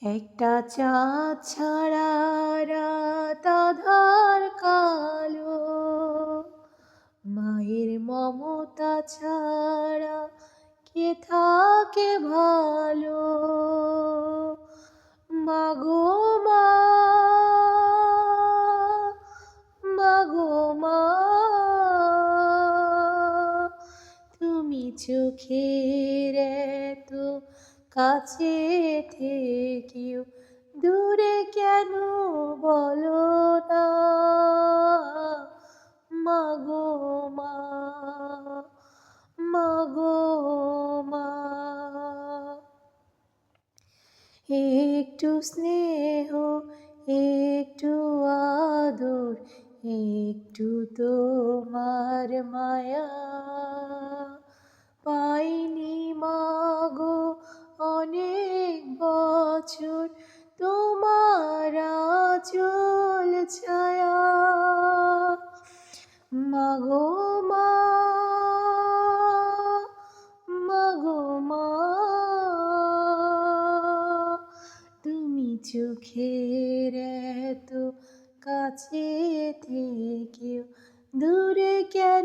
একটা চাঁদ ছাড়া রাত আঁধার কালো, মায়ের মমতা ছাড়া কে থাকে ভালো। মাগো মা, মাগো মা, তুমি চোখের এত কাছে থেকেও দূরে কেন বলো না। মাগো মা, মাগো মা, একটু স্নেহ, একটু আদর, একটু তোমার মায়া পাইনি মাগো অনেক বছর, তোমার আঁচল ছায়া। মাগো মা, মাগো মা, তুমি চোখের এত কাছে থেকেও দূরে কেন